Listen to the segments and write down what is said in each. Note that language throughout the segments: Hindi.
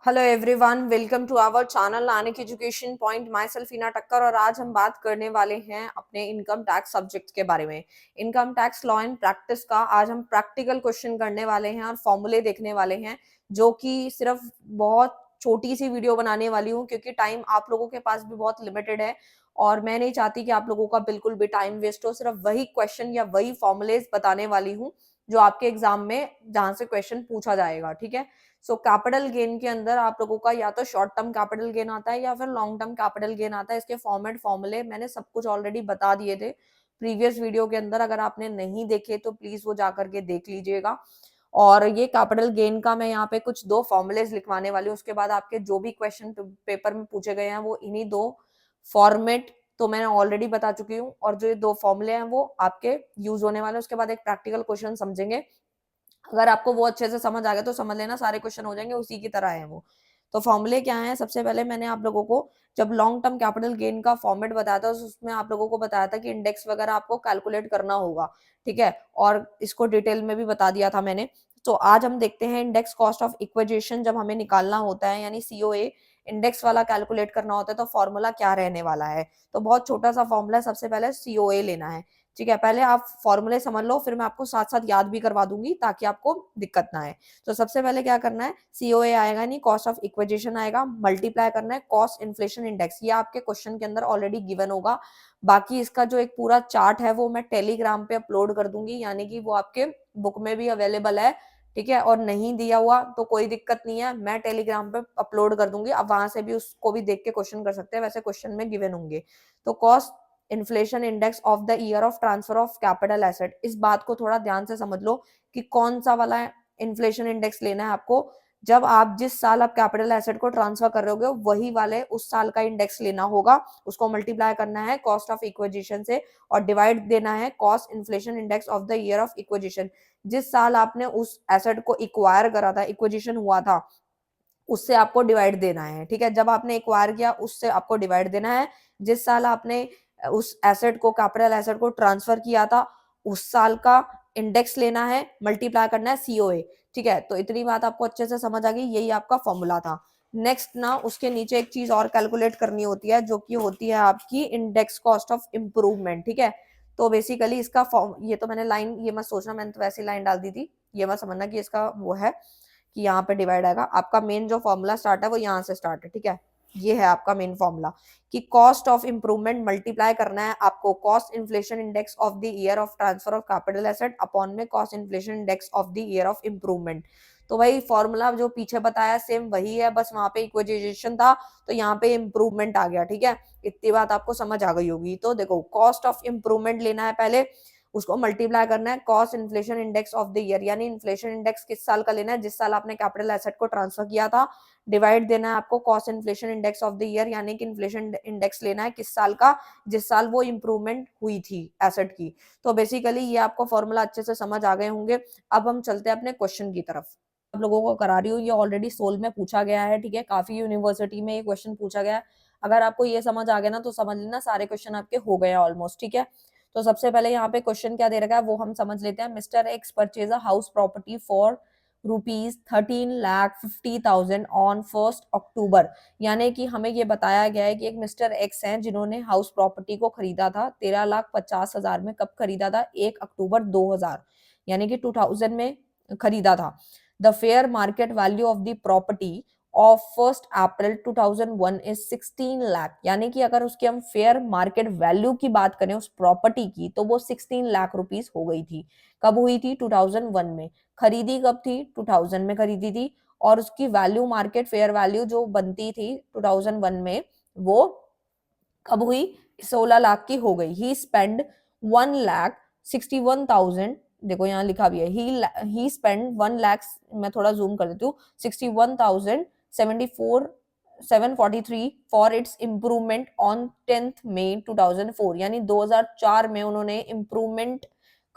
Hello everyone, welcome to our channel Nanik education point. Myself Heena Takkar और आज हम बात करने वाले हैं अपने इनकम टैक्स सब्जेक्ट के बारे में। Income tax law and practice का आज हम प्रैक्टिकल क्वेश्चन करने वाले हैं और फॉर्मूले देखने वाले हैं, जो कि सिर्फ बहुत छोटी सी वीडियो बनाने वाली हूँ क्योंकि टाइम आप लोगों के पास भी बहुत लिमिटेड है और मैं नहीं चाहती कि आप लोगों का बिल्कुल भी टाइम वेस्ट हो। सिर्फ वही क्वेश्चन या वही फॉर्मुलेज बताने वाली हूँ जो आपके एग्जाम में जहां से क्वेश्चन पूछा जाएगा। ठीक है। सो कैपिटल गेन के अंदर आप लोगों का या तो शॉर्ट टर्म कैपिटल गेन आता है या फिर लॉन्ग टर्म कैपिटल गेन आता है। इसके फॉर्मेट फॉर्मूले मैंने सब कुछ ऑलरेडी बता दिए थे प्रीवियस वीडियो के अंदर। अगर आपने नहीं देखे तो प्लीज वो जाकर के देख लीजिएगा। और ये कैपिटल गेन का मैं यहाँ पे कुछ दो फॉर्मुलेज लिखवाने वाली हूँ। उसके बाद आपके जो भी क्वेश्चन पेपर में पूछे गए हैं वो इन्हीं दो फॉर्मेट तो मैंने ऑलरेडी बता चुकी हूँ और जो ये दो फॉर्मुले हैं वो आपके यूज होने वाले हैं। उसके बाद एक प्रैक्टिकल क्वेश्चन समझेंगे। अगर आपको वो अच्छे से समझ आ गया तो समझ लेना, सारे क्वेश्चन हो जाएंगे, उसी की तरह है वो। तो फॉर्मूले क्या है? सबसे पहले मैंने आप लोगों को जब लॉन्ग टर्म कैपिटल गेन का फॉर्मेट बताया था उसमें आप लोगों को बताया था कि इंडेक्स वगैरह आपको कैलकुलेट करना होगा। ठीक है। और इसको डिटेल में भी बता दिया था मैंने। तो आज हम देखते हैं इंडेक्स कॉस्ट ऑफ इक्विजिशन जब हमें निकालना होता है यानी सीओए इंडेक्स वाला कैलकुलेट करना होता है तो फॉर्मूला क्या रहने वाला है। तो बहुत छोटा सा फॉर्मूला है। सबसे पहले सीओए लेना है। ठीक है। पहले आप फॉर्मूले समझ लो, फिर मैं आपको साथ साथ याद भी करवा दूंगी ताकि आपको दिक्कत ना आए। तो सबसे पहले क्या करना है, सीओए आएगा नहीं, कॉस्ट ऑफ इक्विजिशन आएगा, मल्टीप्लाई करना है कॉस्ट इन्फ्लेशन इंडेक्स। ये आपके क्वेश्चन के अंदर ऑलरेडी गिवन होगा। बाकी इसका जो एक पूरा चार्ट है वो मैं टेलीग्राम पे अपलोड कर दूंगी, यानी कि वो आपके बुक में भी अवेलेबल है। ठीक है। और नहीं दिया हुआ तो कोई दिक्कत नहीं है, मैं टेलीग्राम पे अपलोड कर दूंगी, आप वहां से भी उसको भी देख के क्वेश्चन कर सकते हैं। वैसे क्वेश्चन में गिवन होंगे। तो cost inflation index of the year of transfer of capital asset, इस बात को थोड़ा ध्यान से समझ लो कि कौन सा वाला इन्फ्लेशन इंडेक्स लेना है आपको। जब आप जिस साल आप कैपिटल एसेट को ट्रांसफर कर रहे हो वही वाले उस साल का इंडेक्स लेना होगा। उसको मल्टीप्लाई करना है कॉस्ट ऑफ इक्विजिशन से और डिवाइड देना है cost inflation index of the year of acquisition. जिस साल आपने उस एसेट को इक्वायर करा था, इक्विजिशन हुआ था, उससे आपको डिवाइड देना है। ठीक है। जब आपने एक्वायर किया उससे आपको डिवाइड देना है। जिस साल आपने उस एसेट को, कैपिटल एसेट को ट्रांसफर किया था, उस साल का इंडेक्स लेना है, मल्टीप्लाई करना है सीओए। ठीक है। तो इतनी बात आपको अच्छे से समझ आ गई, यही आपका फॉर्मूला था। नेक्स्ट ना उसके नीचे एक चीज और कैलकुलेट करनी होती है जो कि होती है आपकी इंडेक्स कॉस्ट ऑफ इम्प्रूवमेंट। ठीक है। तो बेसिकली इसका फॉर्म, ये तो मैंने लाइन, ये मत सोचना मैंने तो वैसी लाइन डाल दी थी, ये मत समझना कि इसका वो है कि यहाँ पे डिवाइड आएगा। आपका मेन जो फॉर्मूला स्टार्ट है वो यहाँ से स्टार्ट है। ठीक है। ये है आपका मेन फॉर्मूला कि कॉस्ट ऑफ इंप्रूवमेंट मल्टीप्लाई करना है आपको cost inflation index of the year of transfer of capital asset upon में cost inflation index of the year of improvement. तो भाई फॉर्मूला जो पीछे बताया सेम वही है, बस वहां पे इक्विजिशन था तो यहाँ पे इंप्रूवमेंट आ गया। ठीक है। इतनी बात आपको समझ आ गई होगी। तो देखो, कॉस्ट ऑफ इंप्रूवमेंट लेना है पहले, उसको मल्टीप्लाई करना है cost inflation index of the year, यानी इन्फ्लेशन इंडेक्स किस साल का लेना है, जिस साल आपने कैपिटल एसेट को ट्रांसफर किया था। डिवाइड देना है आपको cost inflation index of the year, यानी कि इन्फ्लेशन इंडेक्स लेना है किस साल का, जिस साल वो इंप्रूवमेंट हुई थी एसेट की। तो बेसिकली ये आपको फॉर्मूला अच्छे से समझ आ गए होंगे। अब हम चलते हैं अपने क्वेश्चन की तरफ। आप लोगों को करा रही हूँ, ये ऑलरेडी सोल में पूछा गया है। ठीक है। काफी यूनिवर्सिटी में ये क्वेश्चन पूछा गया है। अगर आपको ये समझ आ गया ना तो समझ लेना सारे क्वेश्चन आपके हो गए हैं ऑलमोस्ट। ठीक है। तो सबसे पहले यहाँ पे क्वेश्चन क्या दे रखा है वो हम समझ लेते हैं। Mister x purchase a house property for ₹13,50,000 on 1 अक्टूबर। यानी कि हमें ये बताया गया है कि एक मिस्टर एक्स हैं जिन्होंने हाउस प्रॉपर्टी को खरीदा था 13,50,000 में। कब खरीदा था? 1 अक्टूबर 2000, यानी कि 2000 में खरीदा था। The fair market value of the property of 1 April 2001 is 16 lakh, यानी कि अगर उसकी हम फेयर मार्केट वैल्यू की बात करें उस प्रॉपर्टी की तो वो 16 लाख रुपीस हो गई थी। कब हुई थी? 2001 में। खरीदी कब थी? 2000 में खरीदी थी। और उसकी वैल्यू, मार्केट फेयर वैल्यू जो बनती थी 2001 में, वो कब हुई? 16 लाख की हो गई। ही स्पेंड 1,61,000, देखो यहाँ लिखा भी है, ही स्पेंड 1 लाख, मैं थोड़ा जूम कर देती हूँ, 61,074,743 फॉर इट्स इम्प्रूवमेंट ऑन 10 मई 2004, यानी 2004 में उन्होंने इम्प्रूवमेंट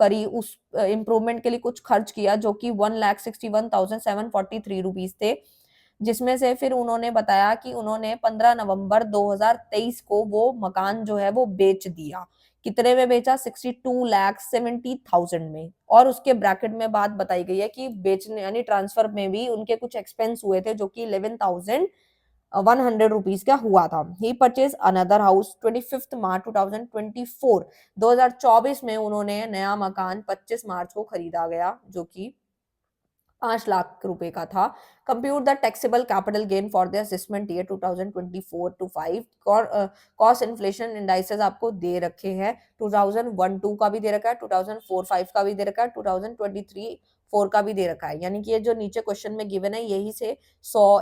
करी, उस इम्प्रूवमेंट के लिए कुछ खर्च किया जो कि 1,61,743 रुपीज थे। जिसमें से फिर उन्होंने बताया कि उन्होंने 15 नवंबर 2023 को वो मकान जो है वो बेच दिया। कितने में बेचा, 62,70,000 में। और उसके ब्रैकेट में बात बताई गई है कि बेचने यानी ट्रांसफर में भी उनके कुछ एक्सपेंस हुए थे जो कि 11,100 रुपीज का हुआ था। ही परचेज अनदर हाउस 25 मार्च 2024, 2024 में उन्होंने नया मकान 25 मार्च को खरीदा गया जो कि 5 लाख रुपए का था। Compute the taxable capital gain for the assessment year 2024 to 5। Cost inflation indices आपको दे रखे हैं, 2001-2 का भी दे रखा है, 2004-5 का भी दे रखा है, 2023-4 का भी दे रखा है। यानी कि ये जो नीचे क्वेश्चन में गिवन है यही से 100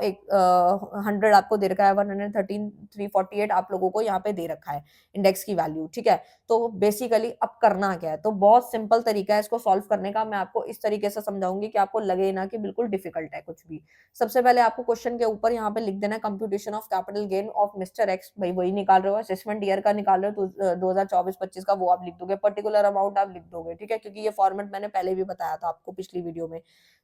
100 आपको दे रखा है, 113 348 आप लोगों को यहाँ पे दे रखा है इंडेक्स की वैल्यू, ठीक है। तो बेसिकली अब करना क्या है, तो बहुत सिंपल तरीका है इसको सॉल्व करने का। मैं आपको इस तरीके से समझाऊंगी कि आपको लगे ना कि बिल्कुल डिफिकल्ट है कुछ भी। सबसे पहले आपको क्वेश्चन के ऊपर यहाँ पे लिख देना computation of capital gain of mister x. भाई वही निकाल रहे हो, असेसमेंट ईयर का निकाल रहे हो तो 2024-25 का वो आप लिख दोगे, पर्टिकुलर अमाउंट आप लिख दोगे, ठीक है, क्योंकि ये फॉर्मेट मैंने पहले भी बताया था आपको पिछली वीडियो में।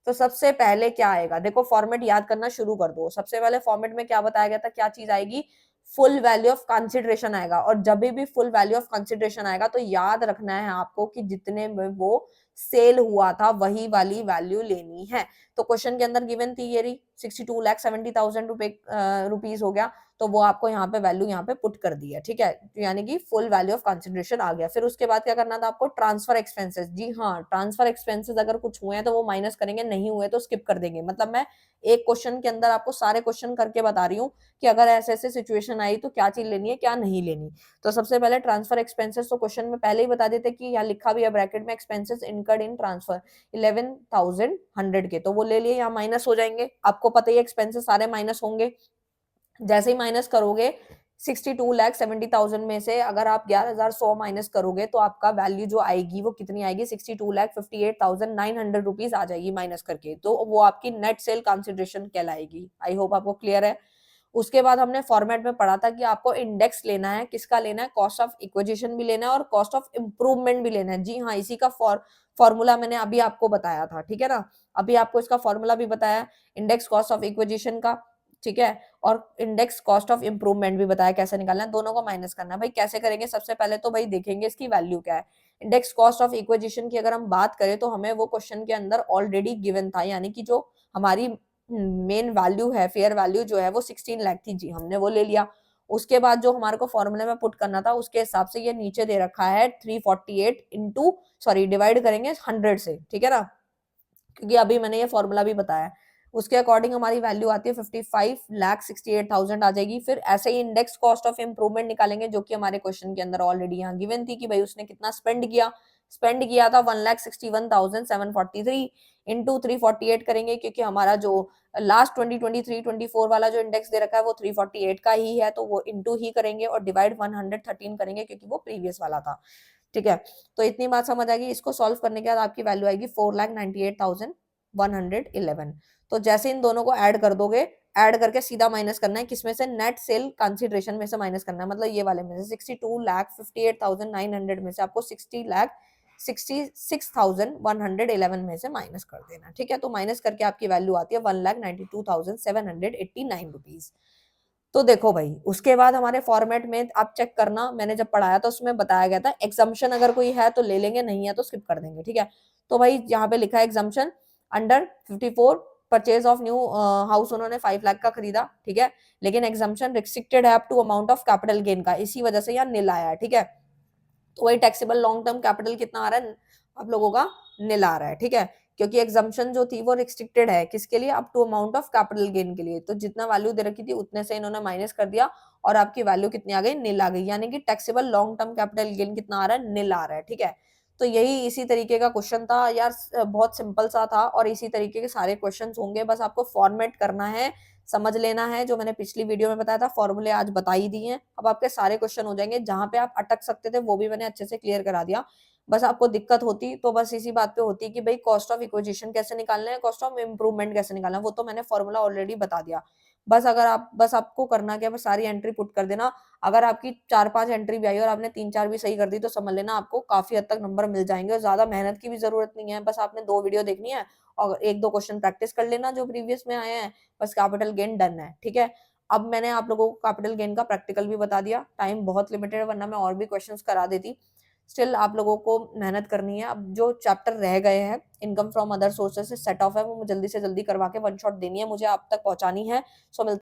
तो सबसे पहले क्या आएगा, देखो फॉर्मेट याद करना शुरू कर दो। सबसे पहले फॉर्मेट में क्या बताया गया था, क्या चीज आएगी, फुल वैल्यू ऑफ कंसिडरेशन आएगा। और जब भी फुल वैल्यू ऑफ कंसिडरेशन आएगा तो याद रखना है आपको कि जितने में वो सेल हुआ था वही वाली वैल्यू लेनी है। तो क्वेश्चन के अंदर गिवन थी ये 62,70,000 रुपीज हो गया, तो वो आपको यहाँ पे वैल्यू यहाँ पे पुट कर दी है, ठीक है, यानी कि फुल वैल्यू ऑफ कंसिडरेशन आ गया। फिर उसके बाद क्या करना था आपको, ट्रांसफर एक्सपेंसेस। जी हाँ, ट्रांसफर एक्सपेंसेस अगर कुछ हुए हैं तो वो माइनस करेंगे, नहीं हुए तो स्किप कर देंगे। मतलब मैं एक क्वेश्चन के अंदर आपको सारे क्वेश्चन करके बता रही हूँ कि अगर ऐसे ऐसे सिचुएशन आई तो क्या चीज लेनी है क्या नहीं लेनी। तो सबसे पहले ट्रांसफर एक्सपेंसेस, तो क्वेश्चन में पहले ही बता देते कि यहाँ लिखा भी है ब्रैकेट में, एक्सपेंसेस इनकर्ड इन ट्रांसफर 11,100 के, तो वो ले लिए, यहाँ माइनस हो जाएंगे। आपको पता ही एक्सपेंसेस सारे माइनस होंगे। जैसे ही माइनस करोगे 62,70,000 में से अगर आप 11,100 माइनस करोगे तो आपका वैल्यू जो आएगी वो कितनी आएगी, 62,58,900 रुपीज आ जाएगी माइनस करके। तो वो आपकी नेट सेल कंसिडरेशन कहलाएगी। आई होप आपको क्लियर है। उसके बाद हमने फॉर्मेट में पढ़ा था कि आपको इंडेक्स लेना है, किसका लेना है, कॉस्ट ऑफ इक्विजिशन भी लेना है और कॉस्ट ऑफ इंप्रूवमेंट भी लेना है। जी हाँ, इसी का फॉर्मूला मैंने अभी आपको बताया था, ठीक है ना, अभी आपको इसका फॉर्मूला भी बताया, इंडेक्स कॉस्ट ऑफ इक्विजिशन का, ठीक है, और इंडेक्स कॉस्ट ऑफ इंप्रूवमेंट भी बताया कैसे निकालना है, दोनों को माइनस करना है। भाई कैसे करेंगे, सबसे पहले तो भाई देखेंगे इसकी वैल्यू क्या है। इंडेक्स कॉस्ट ऑफ इक्विजिशन की अगर हम बात करें तो हमें वो क्वेश्चन के अंदर ऑलरेडी गिवन था, यानी कि जो हमारी मेन वैल्यू है, फेयर वैल्यू जो है वो 16 लाख थी, जी हमने वो ले लिया। उसके बाद जो हमारे को फॉर्मूले में पुट करना था उसके हिसाब से ये नीचे दे रखा है 348 इंटू, सॉरी डिवाइड करेंगे 100 से, ठीक है ना, क्योंकि अभी मैंने ये फॉर्मूला भी बताया। उसके अकॉर्डिंग हमारी वैल्यू आती है 55,68,000 आ जाएगी। फिर ऐसे ही इंडेक्स कॉस्ट ऑफ इंप्रूवमेंट निकालेंगे जो कि हमारे क्वेश्चन के अंदर ऑलरेडी यहाँ गिवन थी कि भाई उसने कितना स्पेंड किया था 1,61,743 इंटू 348 करेंगे, क्योंकि हमारा जो लास्ट 2023-24 वाला जो इंडेक्स दे रखा है वो 348 का ही है, तो वो इंटू ही करेंगे और डिवाइड 113 करेंगे क्योंकि वो प्रीवियस वाला था, ठीक है। तो इतनी बात समझ आ गई। इसको सॉल्व करने के बाद आपकी वैल्यू आएगी 4,98,111। तो जैसे इन दोनों को ऐड कर दोगे, ऐड करके सीधा माइनस करना है, किसमें से, नेट सेल कंसिडरेशन में से माइनस करना है, मतलब ये वाले में से 62,58,900 में से आपको 60,66,111 में से माइनस कर देना, ठीक है। तो माइनस करके आपकी वैल्यू आती है 1,92,789 रुपीज। तो देखो भाई उसके बाद हमारे फॉर्मेट में आप चेक करना, मैंने जब पढ़ाया था उसमें बताया गया था एग्जाम्पशन अगर कोई है तो ले लेंगे, नहीं है तो स्किप कर देंगे, ठीक है। तो भाई यहाँ पे लिखा है exemption under 54 purchase of new house, उन्होंने 5 लाख का खरीदा, ठीक है, लेकिन एग्जाम्पशन रिस्ट्रिक्टेड है up to amount of capital gain का, इसी वजह से यहाँ नील आया है, ठीक है। तो वही टैक्सेबल लॉन्ग टर्म कैपिटल कितना आ रहा है आप लोगों का, नील आ रहा है, ठीक है, क्योंकि एग्जाम्पशन जो थी वो रिस्ट्रिक्टेड है किसके लिए, up to amount of capital gain के लिए। तो जितना वैल्यू दे रखी थी उतने से इन्होंने माइनस कर दिया और आपकी वैल्यू कितनी आ गई, नील आ गई, यानी कि taxable long term capital gain कितना आ रहा है, नील आ रहा है, ठीक है। तो यही इसी तरीके का क्वेश्चन था यार, बहुत सिंपल सा था और इसी तरीके के सारे क्वेश्चंस होंगे, बस आपको फॉर्मेट करना है, समझ लेना है। जो मैंने पिछली वीडियो में बताया था फॉर्मूले आज बता ही दिए हैं, अब आपके सारे क्वेश्चन हो जाएंगे। जहां पे आप अटक सकते थे वो भी मैंने अच्छे से क्लियर करा दिया। बस आपको दिक्कत होती तो बस इसी बात पे होती कि भाई कॉस्ट ऑफ इक्विजिशन कैसे निकालना है, कॉस्ट ऑफ इंप्रूवमेंट कैसे निकालना है, वो तो मैंने फॉर्मूला ऑलरेडी बता दिया। बस आपको करना क्या, बस सारी एंट्री पुट कर देना। अगर आपकी 4-5 एंट्री भी आई और आपने 3-4 भी सही कर दी तो समझ लेना आपको काफी हद तक नंबर मिल जाएंगे और ज्यादा मेहनत की भी जरूरत नहीं है। बस आपने 2 वीडियो देखनी है और 1-2 क्वेश्चन प्रैक्टिस कर लेना जो प्रीवियस में आए हैं, बस कैपिटल गेन डन है, ठीक है। अब मैंने आप लोगों को कैपिटल गेन का प्रैक्टिकल भी बता दिया, टाइम बहुत लिमिटेड है वरना मैं और भी क्वेश्चंस करा देती। स्टिल आप लोगों को मेहनत करनी है। अब जो चैप्टर रह गए हैं, इनकम फ्रॉम अदर सोर्सेज़ से सेट ऑफ है, वो जल्दी से जल्दी करवा के वन शॉट देनी है, मुझे आप तक पहुँचानी है। सो मिल